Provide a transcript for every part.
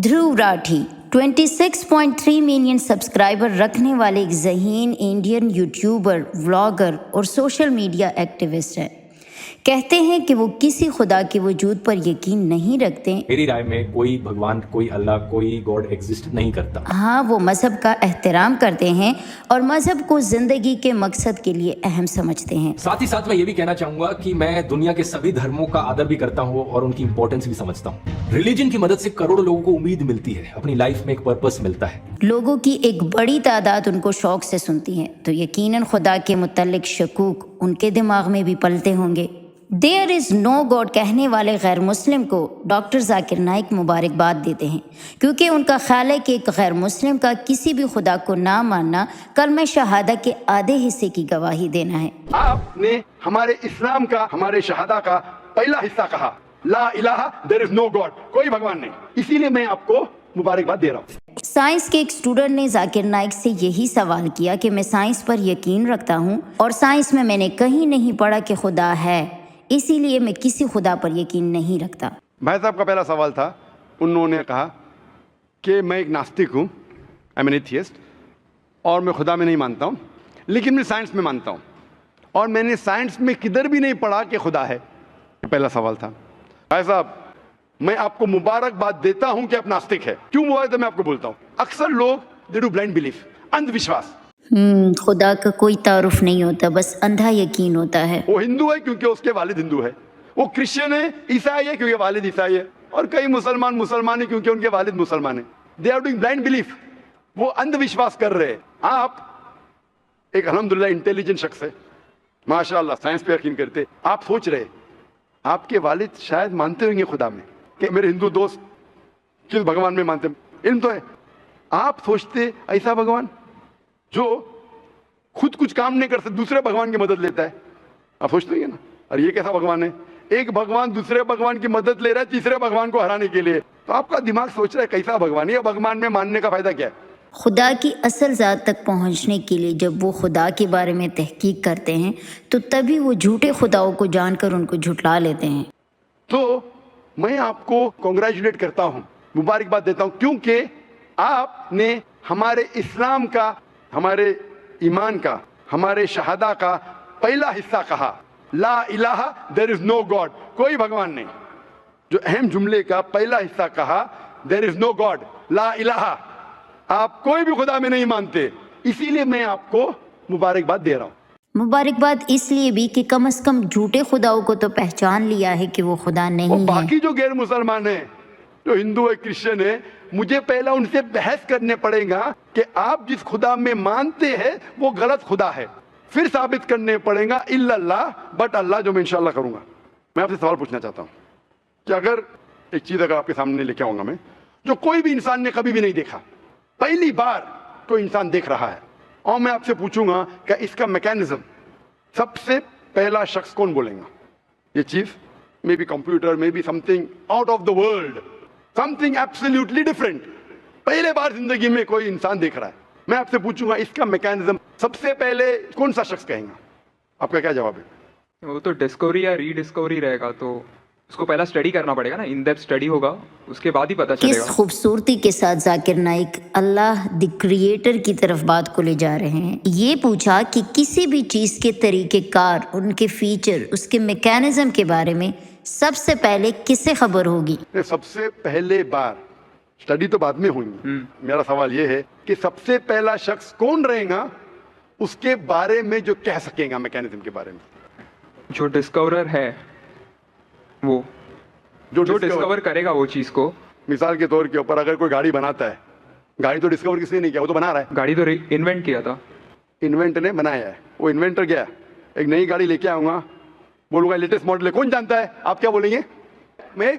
دھرو Rathee 26.3 million subscriber رکھنے والے ایک ذہین انڈین یوٹیوبر، ولاگر اور سوشل میڈیا ایکٹیوسٹ ہیں۔ کہتے ہیں کہ وہ کسی خدا کے وجود پر یقین نہیں رکھتے۔ میری رائے میں کوئی بھگوان، کوئی اللہ، کوئی گاڈ ایگزسٹ نہیں کرتا۔ ہاں، وہ مذہب کا احترام کرتے ہیں اور مذہب کو زندگی کے مقصد کے لیے اہم سمجھتے ہیں۔ ساتھ ہی ساتھ میں یہ بھی کہنا چاہوں گا کہ میں دنیا کے سبھی دھرموں کا آدر بھی کرتا ہوں اور ان کی امپورٹنس بھی سمجھتا ہوں۔ ریلیجن کی مدد سے کروڑوں لوگوں کو امید ملتی ہے، اپنی لائف میں ایک پرپس ملتا ہے۔ لوگوں کی ایک بڑی تعداد ان کو شوق سے سنتی ہے، تو یقیناً خدا کے متعلق شکوک ان کے دماغ میں بھی پلتے ہوں گے۔ دیر از نو گاڈ کہنے والے غیر مسلم کو ڈاکٹر ذاکر نائک مبارکباد دیتے ہیں، کیونکہ ان کا خیال ہے کہ ایک غیر مسلم کا کسی بھی خدا کو نہ ماننا کلمہ شہادہ کے آدھے حصے کی گواہی دینا ہے۔ آپ نے ہمارے اسلام کا، ہمارے شہادہ کا پہلا حصہ کہا، لا الہ دیر از نو گاڈ، کوئی بھگوان نہیں، اسی لیے میں آپ کو مبارکباد دے رہا ہوں۔ سائنس کے ایک اسٹوڈنٹ نے ذاکر نائک سے یہی سوال کیا کہ میں سائنس پر یقین رکھتا ہوں اور سائنس میں نے کہیں نہیں پڑھا کہ خدا ہے، اسی لیے میں کسی خدا پر یقین نہیں رکھتا۔ بھائی صاحب کا پہلا سوال تھا، انہوں نے کہا کہ میں ایک ناستک ہوں، آئی ایم این ایتھیسٹ، اور میں خدا میں نہیں مانتا ہوں، لیکن میں سائنس میں مانتا ہوں، اور میں نے سائنس میں کدھر بھی نہیں پڑھا کہ خدا ہے۔ یہ پہلا سوال تھا۔ بھائی صاحب، میں آپ کو مبارکباد دیتا ہوں کہ آپ ناستک ہے۔ کیوں مبارک میں آپ کو بولتا ہوں؟ اکثر لوگ دے ڈو بلائنڈ بلیف، اندھ وشواس۔ خدا کا کوئی تعارف نہیں ہوتا، بس اندھا یقین ہوتا ہے۔ وہ ہندو ہے کیونکہ اس کے والد ہندو ہے، وہ کرسچن ہے، عیسائی ہے کیونکہ والد عیسائی ہے، اور کئی مسلمان ہیں کیونکہ ان کے والد مسلمان ہیں۔ They are doing blind belief, وہ اندھ وشواس کر رہے ہیں۔ آپ ایک الحمدللہ انٹیلیجنٹ شخص ہے، ماشاءاللہ سائنس پہ یقین کرتے۔ آپ سوچ رہے آپ کے والد شاید مانتے ہوں گے خدا میں، کہ میرے ہندو دوست کس بھگوان میں مانتے ہیں، علم تو ہے۔ آپ سوچتے ایسا بھگوان جو خود کچھ کام نہیں کر سکتا، دوسرے بھگوان کی مدد لیتا ہے، آپ سوچتے ہیں نا، اور یہ کیسا بھگوان ہے؟ ایک بھگوان دوسرے بھگوان کی مدد لے رہا ہے تیسرے بھگوان کو ہرانے کے لیے، تو آپ کا دماغ سوچ رہا ہے کیسا بھگوان ہے، یہ بھگوان میں ماننے کا فائدہ کیا ہے؟ خدا کی اصل ذات تک پہنچنے کے لیے جب وہ خدا کے بارے میں تحقیق کرتے ہیں تو تبھی وہ جھوٹے خداؤں کو جان کر ان کو جھٹلا لیتے ہیں۔ تو میں آپ کو کنگریچولیٹ کرتا ہوں، مبارکباد دیتا ہوں، کیونکہ آپ نے ہمارے اسلام کا، ہمارے ایمان کا، ہمارے شہادہ کا پہلا حصہ کہا، لا الہ دیر از نو گاڈ، کوئی بھگوان نہیں۔ جو اہم جملے کا پہلا حصہ کہا، دیر از نو گاڈ، لا الہ، آپ کوئی بھی خدا میں نہیں مانتے، اسی لیے میں آپ کو مبارکباد دے رہا ہوں۔ مبارکباد اس لیے بھی کہ کم از کم جھوٹے خداؤں کو تو پہچان لیا ہے کہ وہ خدا وہ نہیں ہے۔ باقی جو غیر مسلمان ہیں، جو ہندو ہے، کرسچن ہے، مجھے پہلا ان سے بحث کرنے پڑے گا کہ آپ جس خدا میں مانتے ہیں وہ غلط خدا ہے، پھر ثابت کرنے پڑے گا الا اللہ، بٹ اللہ، جو میں انشاءاللہ کروں گا۔ میں آپ سے سوال پوچھنا چاہتا ہوں کہ اگر ایک چیز اگر آپ کے سامنے لے کے آؤں گا میں، جو کوئی بھی انسان نے کبھی بھی نہیں دیکھا، پہلی بار کوئی انسان دیکھ رہا ہے، اور میں آپ سے پوچھوں گا کہ اس کا میکینزم سب سے پہلا شخص کون بولیں گا؟ یہ چیز may be computer, may be something out of the world, something absolutely different, پہلے بار زندگی میں کوئی انسان دیکھ رہا ہے۔ میں آپ سے پوچھوں گا اس کا میکینزم سب سے پہلے کون سا شخص کہیں گا؟ آپ کا کیا جواب ہے؟ وہ تو ڈسکوری یا ری ڈسکوری رہے گا، تو اس کو پہلا اسٹڈی کرنا پڑے گا نا، ان ڈیپتھ اسٹڈی ہوگا، اس کے بعد ہی پتہ چلے کس گا۔ خوبصورتی کے ساتھ ذاکر نائک اللہ دی کریٹر کی طرف بات کو لے جا رہے ہیں۔ یہ پوچھا کہ کسی بھی چیز کے طریقہ کار، ان کے فیچر، اس کے میکینزم کے بارے میں سب سے پہلے کس سے خبر ہوگی؟ سب سے پہلے بار اسٹڈی تو بعد میں ہوئی، میرا سوال یہ ہے کہ سب سے پہلا شخص کون رہے گا اس کے بارے میں جو کہہ سکے گا میکینزم کے بارے میں؟ جو ڈسکورر ہے، وہ جو ڈسکور کرے گا وہ چیز کو۔ مثال کے طور کے اوپر اگر کوئی گاڑی بناتا ہے، گاڑی تو ڈسکور کس نے نہیں کیا، وہ تو بنا رہا ہے۔ گاڑی تو انوینٹ کیا تھا، انوینٹ نے بنایا ہے، وہ انوینٹر گیا ایک نئی گاڑی لے کے آؤں گا، بولوں گا لیٹسٹ ماڈل ہے، کون جانتا ہے؟ آپ کیا بولیں گے؟ میں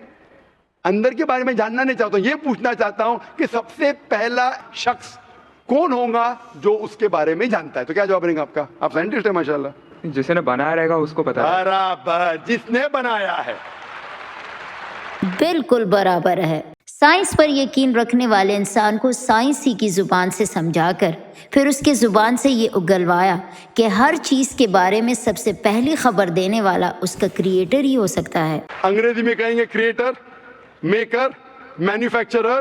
اندر کے بارے میں جاننا نہیں چاہتا ہوں، یہ پوچھنا چاہتا ہوں کہ سب سے پہلا شخص کون ہوگا جو اس کے بارے میں جانتا ہے؟ تو کیا جواب رہے گا آپ کا؟ آپ سائنٹسٹ ہیں ماشاءاللہ۔ جسے نے بنایا رہے گا اس کو پتا ہے۔ برابر، جس نے بنایا ہے۔ بالکل برابر ہے۔ سائنس پر یقین رکھنے والے انسان کو سائنس ہی کی زبان سے سمجھا کر پھر اس کے زبان سے یہ اگلوایا کہ ہر چیز کے بارے میں سب سے پہلی خبر دینے والا اس کا کریٹر ہی ہو سکتا ہے۔ انگریزی میں کہیں گے creator, maker, manufacturer,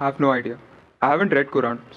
I have no idea. I haven't read Quran.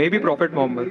Maybe Prophet Muhammad.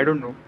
I don't know.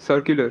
Circular.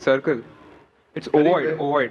Circle. It's ovoid. Ovoid.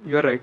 You are right.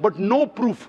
but no proof.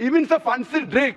Even Sir Francis Drake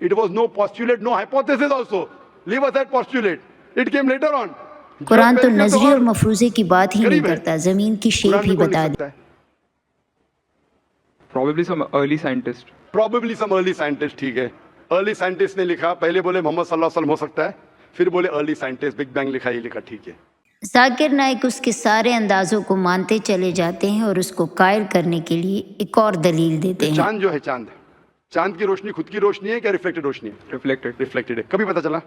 It was no postulate, no hypothesis also. Leave aside postulate. It came later on. قرآن تو جو کر کے نظریے اور اور مفروضے کی بات ہی نہیں غریب ہے۔ کرتا، زمین کی قرآن شیپ میں ہی کون بتا لکھ دی۔ سکتا ہے؟ Probably some early scientist. Probably some early scientist, ٹھیک ہے، ارلی سائنٹسٹ نے لکھا، پہلے بولے محمد صلی اللہ علیہ وسلم ہو سکتا ہے، پھر بولے ارلی سائنٹسٹ، بگ بینگ لکھا، یہ لکھا، ٹھیک ہے۔ ذاکر نائک اس کے سارے اندازوں کو مانتے چلے جاتے ہیں اور اس کو قائل کرنے کے لیے ایک اور دلیل دیتے ہیں۔ چاند جو ہے، چاند کی روشنی خود کی روشنی ہے کیا ریفلیکٹڈ روشنی ہے؟ Reflected. ریفلیکٹڈ ہے۔ کبھی پتہ چلا؟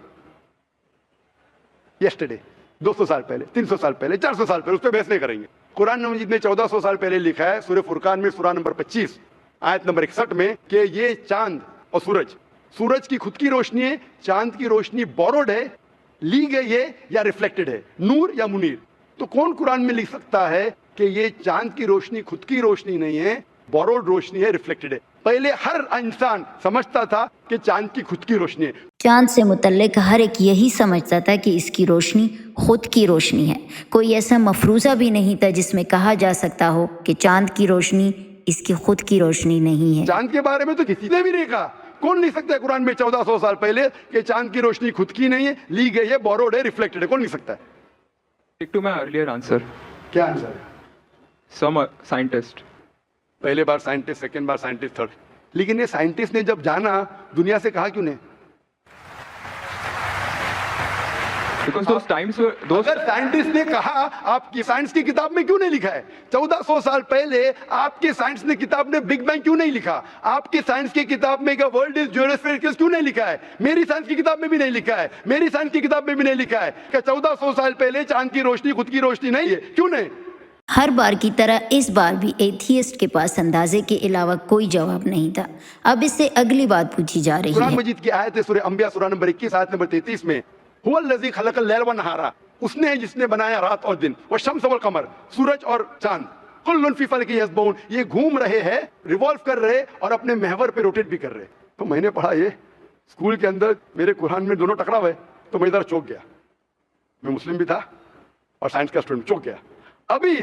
یسٹرڈے، 200 سال پہلے، 300 سال پہلے، 400 سال پہلے، اس پہ بحث نہیں کریں گے۔ قرآن مجید نے 1400 سال پہلے لکھا ہے، سورہ فرقان میں سورہ نمبر 25 آیت نمبر 61 میں، کہ یہ چاند اور سورج کی خود کی روشنی ہے، چاند کی روشنی بوروڈ ہے، لی گئی ہے، یا ریفلیکٹڈ ہے، نور یا منیر۔ تو کون قرآن میں لکھ سکتا ہے کہ یہ چاند کی روشنی خود کی روشنی نہیں ہے، بوروڈ روشنی ہے، ریفلیکٹڈ ہے؟ پہلے ہر انسان سمجھتا تھا کہ چاند کی خود کی روشنی ہے۔ چاند سے متعلق ہر ایک یہی سمجھتا تھا کہ اس کی روشنی خود کی روشنی ہے، کوئی ایسا مفروضہ بھی نہیں تھا جس میں کہا جا سکتا ہو کہ چاند کی روشنی اس کی خود کی روشنی نہیں ہے۔ چاند کے بارے میں تو کسی نے بھی نہیں کہا۔ کون لکھ سکتا ہے قرآن میں 1400 سال پہلے کہ چاند کی روشنی خود کی نہیں ہے، لی گئی ہے، بوروڈ ہے، ریفلیکٹڈ ہے؟ کون لکھ سکتا ہے؟ Stick to my earlier answer. کیا آنسر ہے؟ Some scientist. پہلے بار سائنٹسٹ، سیکنڈ بار سائنٹسٹ، تھرڈ۔ لیکن یہ سائنٹسٹ نے جب جانا، دنیا سے کہا کیوں نہیں؟ Because those times were those. اگر سائنٹسٹ نے کہا، آپ کی سائنس کی کتاب میں کیوں نہیں لکھا ہے؟ 1400 سال پہلے آپ کے سائنس نے کتاب نے بگ بینگ کیوں نہیں لکھا؟ آپ کی سائنس کی کتاب میں کہ ورلڈ از جیوسفیئر کیوں نہیں لکھا ہے؟ میری سائنس کی کتاب میں بھی نہیں لکھا ہے، میری سائنس کی کتاب میں بھی نہیں لکھا ہے کہ 1400 سال پہلے چاند کی روشنی خود کی روشنی نہیں ہے۔ کیوں نہیں؟ ہر بار کی طرح اس بار بھی ایتھیسٹ کے پاس اندازے کے علاوہ کوئی جواب نہیں تھا۔ اب اس سے اگلی بات پوچھی جا رہی قرآن ہے۔ مجید کی آیت ہے سورہ انبیاء سورہ نمبر 21 آیت نمبر 33 میں، هو الذی خلق اللیل والنہار، اس نے جس نے بنایا رات اور دن، والشمس والقمر، سورج اور چاند، کل فی فلک یسبحون، یہ گھوم رہے ہیں، ریوالو کر رہے اور اپنے محور پہ روٹیٹ بھی کر رہے۔ تو میں نے پڑھا یہ اسکول کے اندر، میرے قرآن میں دونوں ٹکرا ہوئے، تو میں ادھر چوک گیا، میں مسلم بھی تھا اور سائنس کا اسٹوڈنٹ، چوک گیا۔ ابھی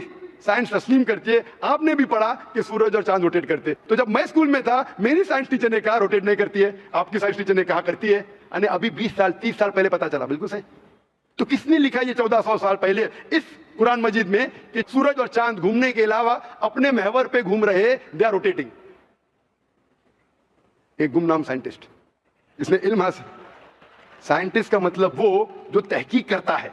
سائنس تسلیم کرتی ہے، آپ نے بھی پڑھا کہ سورج اور چاند روٹیٹ کرتے، تو جب میں اسکول میں تھا میری سائنس ٹیچر نے کہا روٹیٹ نہیں کرتی ہے، آپ کی سائنس ٹیچر نے کہا کرتی ہے، یعنی ابھی 20 سال 30 سال پہلے پتا چلا۔ بالکل صحیح۔ تو کس نے لکھا یہ 1400 سال پہلے اس قرآن مجید میں کہ سورج اور چاند گھومنے کے علاوہ اپنے محور پہ گھوم رہے، دے آر روٹیٹنگ؟ ایک گمنام سائنٹسٹ جس نے علم حاصل۔ سائنٹسٹ کا مطلب وہ جو تحقیق کرتا ہے،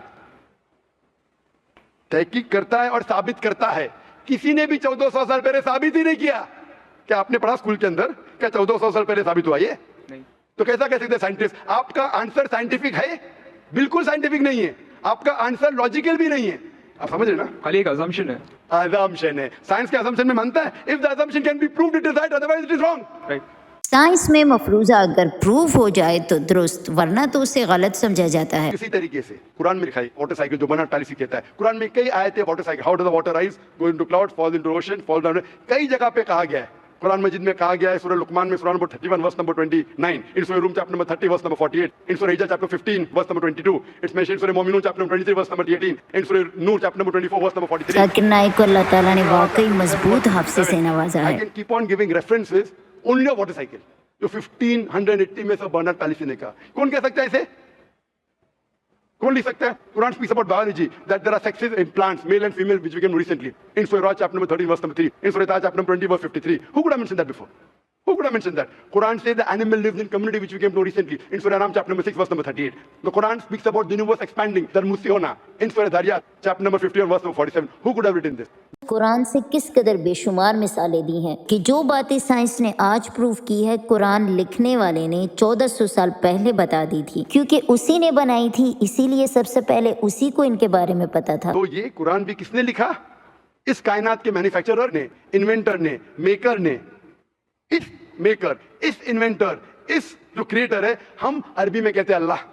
تحقیق کرتا ہے اور ثابت کرتا ہے۔ کسی نے بھی 1400 سال پہلے ثابت ہی نہیں کیا۔ کیا آپ نے پڑھا اسکول کے اندر کیا 1400 سال پہلے ثابت ہوا یہ؟ نہیں. تو کیسا کہہ سکتے ہیں سائنٹسٹ؟ آپ کا آنسر سائنٹیفک ہے؟ بالکل سائنٹیفک نہیں ہے۔ آپ کا آنسر لاجیکل بھی نہیں ہے۔ آپ سمجھ رہے نا؟ خالی ایک assumption ہے. assumption ہے۔ سائنس کے assumption میں مانتا ہے if the assumption can be proved it is right otherwise it is wrong۔ Right. Science میں مفروضہ اگر پروف ہو جائے تو درست، ورنہ تو اسے غلط سمجھا جاتا ہے۔ اسی طریقے سے قرآن میں لکھا ہے واٹر سائیکل جو بنا پالیسی کہتا ہے، قرآن میں کئی آیتیں water cycle, how does the water rise go into cloud fall into ocean fall down, کئی جگہ پہ کہا گیا ہے۔ قرآن مجید میں کہا گیا ہے سورہ لقمان میں سورہ نمبر 31 ورس نمبر 29، ان سورہ Rum chapter number 30 verse number 48، in سورہ Hijr chapter 15 verse number 22، it's mentioned سورہ Mominoon chapter number 23 verse number 18، in سورہ Noor chapter number 24 verse number 43۔ Zakir Naik کو اللہ تعالیٰ نے واقعی مضبوط حافظے سے نوازا I ہے۔ can keep on giving references only of water cycle جو 1580 میں سے برنارڈ پیلیسی نے کہا۔ کون کہہ سکتا ہے اسے؟ کون لکھ سکتا ہے؟ قرآن speaks about biology that there are sexes in plants, male and female, which we came recently. In Surah Ra chapter number 13 verse number 3. In Surah Taha chapter number 20 verse 53. Who could have mentioned that before? Who could have mentioned that? Quran says the animal lives in community, which we came to recently. In Surah Ram chapter number 6 verse number 38. The Quran speaks about the universe expanding, the Musiona. In Surah Dhariyat chapter number 51 verse number 47. Who could have written this? قرآن سے کس قدر بے شمار مثالیں دی ہیں کہ جو باتیں سائنس نے آج پروف کی ہے قرآن لکھنے والے نے 1400 سال پہلے بتا دی تھی، کیونکہ اسی نے بنائی تھی، اسی لیے سب سے پہلے اسی کو ان کے بارے میں پتا تھا۔ تو یہ قرآن بھی کس نے لکھا؟ اس کائنات کے مینوفیکچرر نے، انوینٹر نے، میکر نے۔ اس میکر، اس انوینٹر، اس جو کریٹر ہے، ہم عربی میں کہتے ہیں اللہ،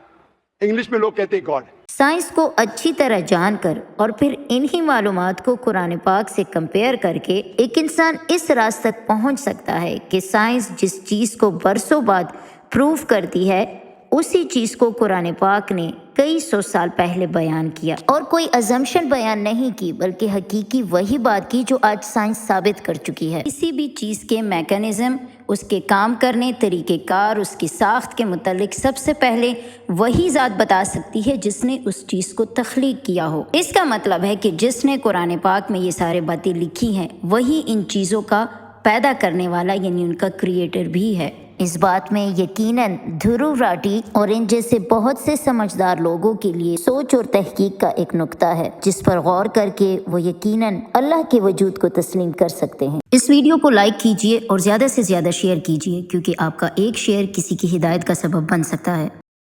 انگلش میں لوگ کہتے ہیں گاڈ۔ سائنس کو اچھی طرح جان کر اور پھر انہی معلومات کو قرآن پاک سے کمپیئر کر کے ایک انسان اس راز تک پہنچ سکتا ہے کہ سائنس جس چیز کو برسوں بعد پروف کرتی ہے اسی چیز کو قرآن پاک نے کئی سو سال پہلے بیان کیا، اور کوئی ازمپشن بیان نہیں کی بلکہ حقیقی وہی بات کی جو آج سائنس ثابت کر چکی ہے۔ کسی بھی چیز کے میکانزم اس کے کام کرنے، طریقہ کار، اس کی ساخت کے متعلق سب سے پہلے وہی ذات بتا سکتی ہے جس نے اس چیز کو تخلیق کیا ہو۔ اس کا مطلب ہے کہ جس نے قرآن پاک میں یہ سارے باتیں لکھی ہیں وہی ان چیزوں کا پیدا کرنے والا یعنی ان کا کریٹر بھی ہے۔ اس بات میں یقیناً دھرو راٹی اور ان جیسے بہت سے سمجھدار لوگوں کے لیے سوچ اور تحقیق کا ایک نقطہ ہے جس پر غور کر کے وہ یقیناً اللہ کے وجود کو تسلیم کر سکتے ہیں۔ اس ویڈیو کو لائک کیجئے اور زیادہ سے زیادہ شیئر کیجئے کیونکہ آپ کا ایک شیئر کسی کی ہدایت کا سبب بن سکتا ہے۔